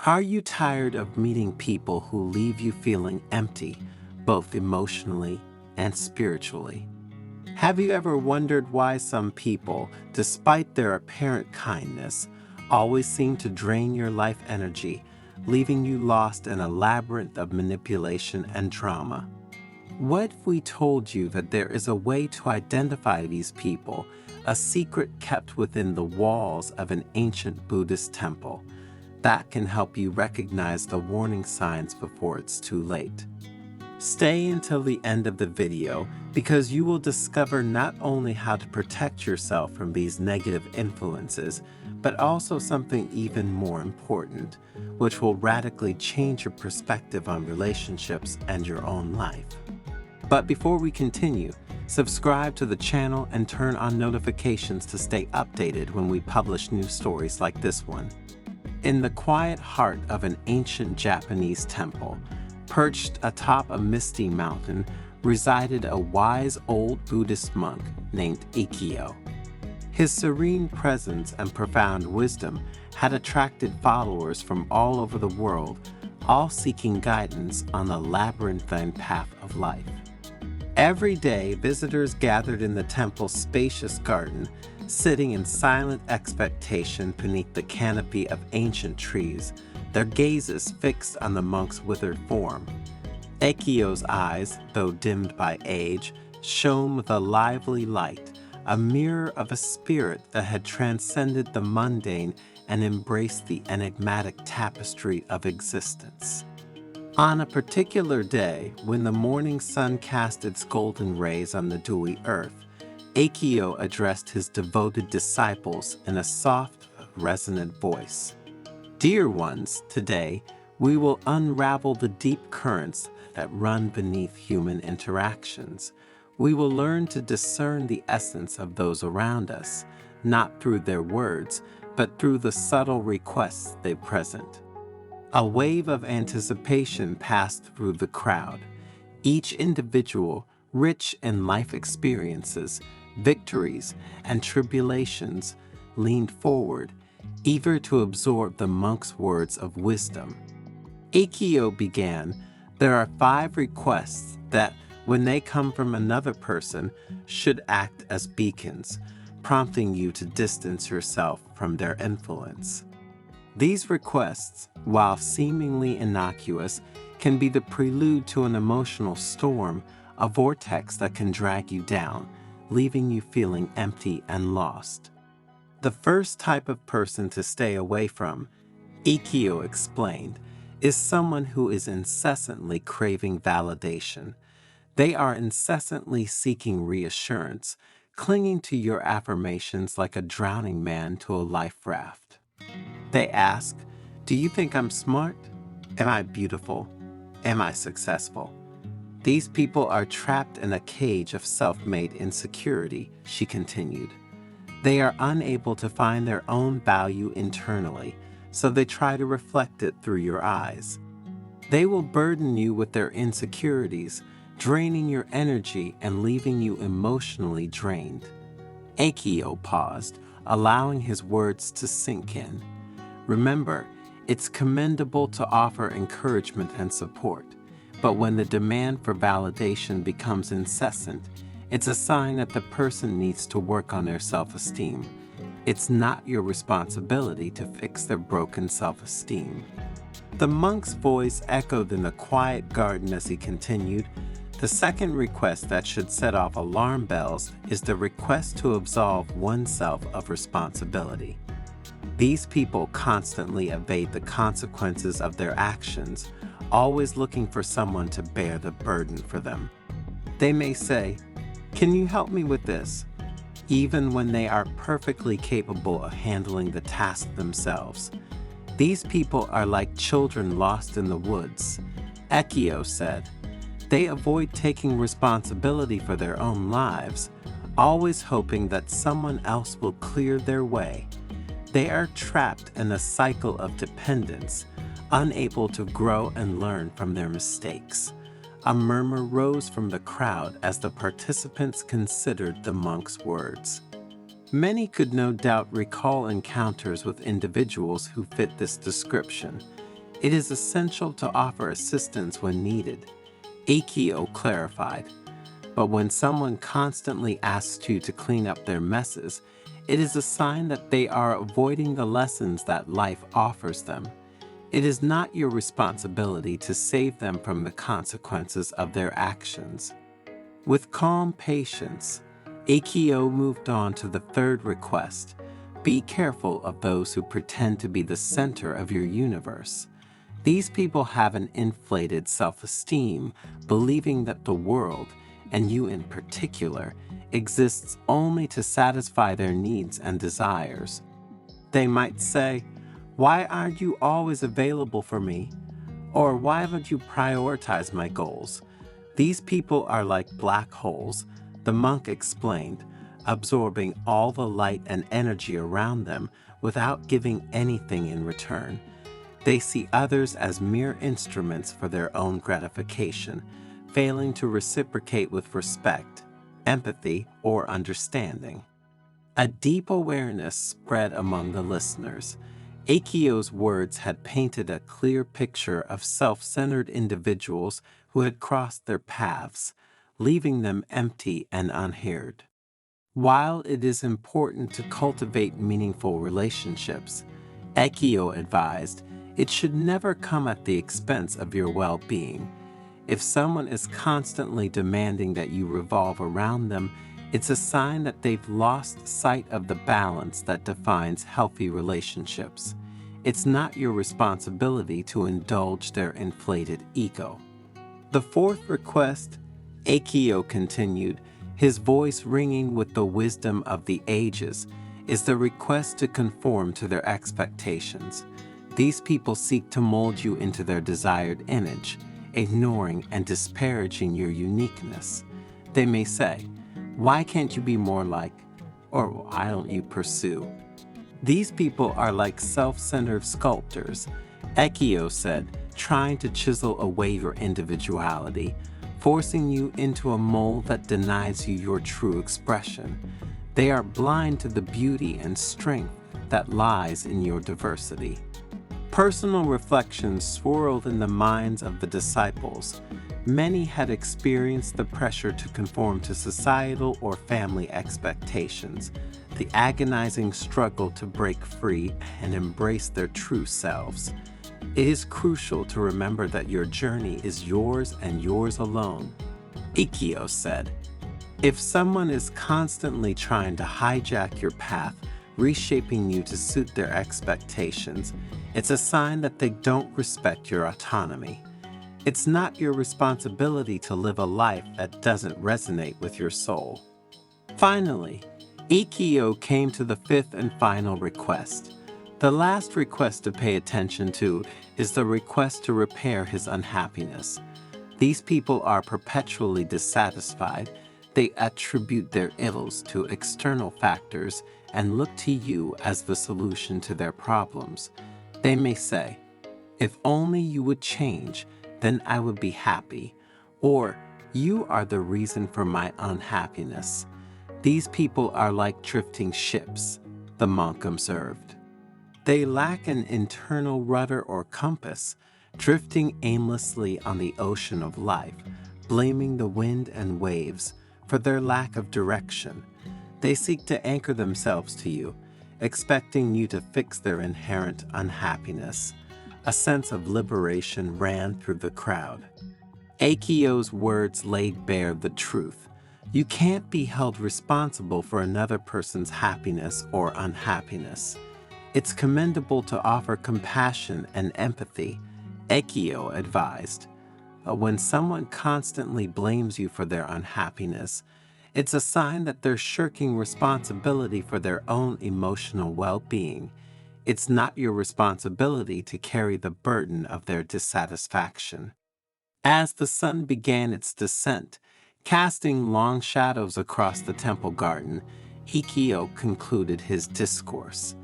Are you tired of meeting people who leave you feeling empty, both emotionally and spiritually? Have you ever wondered why some people, despite their apparent kindness, always seem to drain your life energy, leaving you lost in a labyrinth of manipulation and drama? What if we told you that there is a way to identify these people, a secret kept within the walls of an ancient Buddhist temple, that can help you recognize the warning signs before it's too late? Stay until the end of the video because you will discover not only how to protect yourself from these negative influences, but also something even more important, which will radically change your perspective on relationships and your own life. But before we continue, subscribe to the channel and turn on notifications to stay updated when we publish new stories like this one. In the quiet heart of an ancient Japanese temple, perched atop a misty mountain, resided a wise old Buddhist monk named Ikkyo. His serene presence and profound wisdom had attracted followers from all over the world, all seeking guidance on the labyrinthine path of life. Every day, visitors gathered in the temple's spacious garden, sitting in silent expectation beneath the canopy of ancient trees, their gazes fixed on the monk's withered form. Ikkyo's eyes, though dimmed by age, shone with a lively light, a mirror of a spirit that had transcended the mundane and embraced the enigmatic tapestry of existence. On a particular day, when the morning sun cast its golden rays on the dewy earth, Ikkyo addressed his devoted disciples in a soft, resonant voice. Dear ones, today we will unravel the deep currents that run beneath human interactions. We will learn to discern the essence of those around us, not through their words, but through the subtle requests they present. A wave of anticipation passed through the crowd. Each individual, rich in life experiences, victories, and tribulations, leaned forward, eager to absorb the monk's words of wisdom. Ikkyo began, "There are 5 requests that, when they come from another person, should act as beacons, prompting you to distance yourself from their influence. These requests, while seemingly innocuous, can be the prelude to an emotional storm, a vortex that can drag you down, leaving you feeling empty and lost. The first type of person to stay away from," Ikkyo explained, "is someone who is incessantly craving validation. They are incessantly seeking reassurance, clinging to your affirmations like a drowning man to a life raft. They ask, 'Do you think I'm smart? Am I beautiful? Am I successful?' These people are trapped in a cage of self-made insecurity," she continued. "They are unable to find their own value internally, so they try to reflect it through your eyes. They will burden you with their insecurities, draining your energy and leaving you emotionally drained." Ikkyo paused, allowing his words to sink in. "Remember, it's commendable to offer encouragement and support, but when the demand for validation becomes incessant, it's a sign that the person needs to work on their self-esteem. It's not your responsibility to fix their broken self-esteem." The monk's voice echoed in the quiet garden as he continued, "The second request that should set off alarm bells is the request to absolve oneself of responsibility. These people constantly evade the consequences of their actions, always looking for someone to bear the burden for them. They may say, 'Can you help me with this?' even when they are perfectly capable of handling the task themselves. These people are like children lost in the woods," Ikkyo said. "They avoid taking responsibility for their own lives, always hoping that someone else will clear their way. They are trapped in a cycle of dependence, unable to grow and learn from their mistakes." A murmur rose from the crowd as the participants considered the monk's words. Many could no doubt recall encounters with individuals who fit this description. It is essential to offer assistance when needed, Akio clarified. But when someone constantly asks you to clean up their messes, it is a sign that they are avoiding the lessons that life offers them. It is not your responsibility to save them from the consequences of their actions. With calm patience, Akio moved on to the third request. Be careful of those who pretend to be the center of your universe. These people have an inflated self-esteem, believing that the world, and you in particular, exists only to satisfy their needs and desires. They might say, "Why aren't you always available for me?" Or "Why haven't you prioritized my goals?" These people are like black holes, the monk explained, absorbing all the light and energy around them without giving anything in return. They see others as mere instruments for their own gratification, failing to reciprocate with respect, empathy, or understanding. A deep awareness spread among the listeners. Akio's words had painted a clear picture of self-centered individuals who had crossed their paths, leaving them empty and unheard. While it is important to cultivate meaningful relationships, Akio advised, it should never come at the expense of your well-being. If someone is constantly demanding that you revolve around them, it's a sign that they've lost sight of the balance that defines healthy relationships. It's not your responsibility to indulge their inflated ego. The fourth request, Akio continued, his voice ringing with the wisdom of the ages, is the request to conform to their expectations. These people seek to mold you into their desired image, ignoring and disparaging your uniqueness. They may say, "Why can't you be more like," or "Why don't you pursue?" These people are like self-centered sculptors, Akio said, trying to chisel away your individuality, forcing you into a mold that denies you your true expression. They are blind to the beauty and strength that lies in your diversity. Personal reflections swirled in the minds of the disciples. Many had experienced the pressure to conform to societal or family expectations, the agonizing struggle to break free and embrace their true selves. It is crucial to remember that your journey is yours and yours alone. Akio said, if someone is constantly trying to hijack your path, reshaping you to suit their expectations, it's a sign that they don't respect your autonomy. It's not your responsibility to live a life that doesn't resonate with your soul. Finally, Akio came to the fifth and final request. The last request to pay attention to is the request to repair his unhappiness. These people are perpetually dissatisfied. They attribute their ills to external factors and look to you as the solution to their problems. They may say, "If only you would change, then I would be happy," or "You are the reason for my unhappiness." These people are like drifting ships, the monk observed. They lack an internal rudder or compass, drifting aimlessly on the ocean of life, blaming the wind and waves for their lack of direction. They seek to anchor themselves to you, expecting you to fix their inherent unhappiness. A sense of liberation ran through the crowd. Akio's words laid bare the truth. You can't be held responsible for another person's happiness or unhappiness. It's commendable to offer compassion and empathy, Akio advised. But when someone constantly blames you for their unhappiness, it's a sign that they're shirking responsibility for their own emotional well-being. It's not your responsibility to carry the burden of their dissatisfaction. As the sun began its descent, casting long shadows across the temple garden, Akio concluded his discourse.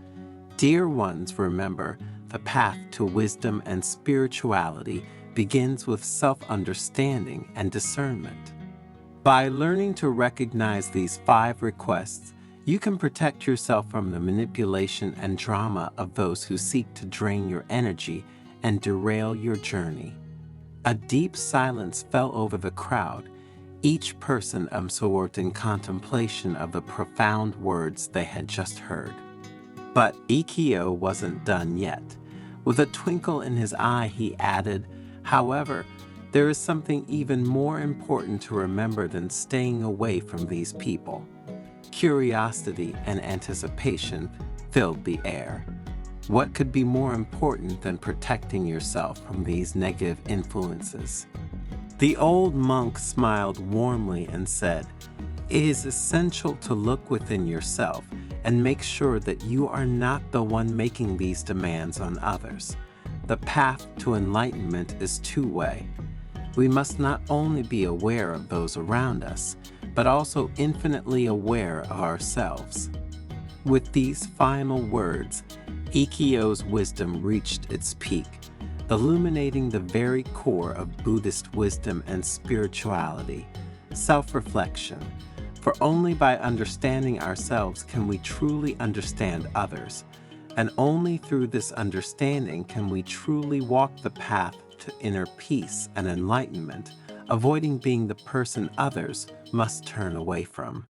Dear ones, remember, the path to wisdom and spirituality begins with self-understanding and discernment. By learning to recognize these 5 requests, you can protect yourself from the manipulation and drama of those who seek to drain your energy and derail your journey. A deep silence fell over the crowd, each person absorbed in contemplation of the profound words they had just heard. But Ikkyo wasn't done yet. With a twinkle in his eye, he added, "However, there is something even more important to remember than staying away from these people." Curiosity and anticipation filled the air. What could be more important than protecting yourself from these negative influences? The old monk smiled warmly and said, "It is essential to look within yourself and make sure that you are not the one making these demands on others. The path to enlightenment is two-way. We must not only be aware of those around us, but also infinitely aware of ourselves." With these final words, Ikkyo's wisdom reached its peak, illuminating the very core of Buddhist wisdom and spirituality, self-reflection. For only by understanding ourselves can we truly understand others, and only through this understanding can we truly walk the path to inner peace and enlightenment, avoiding being the person others must turn away from.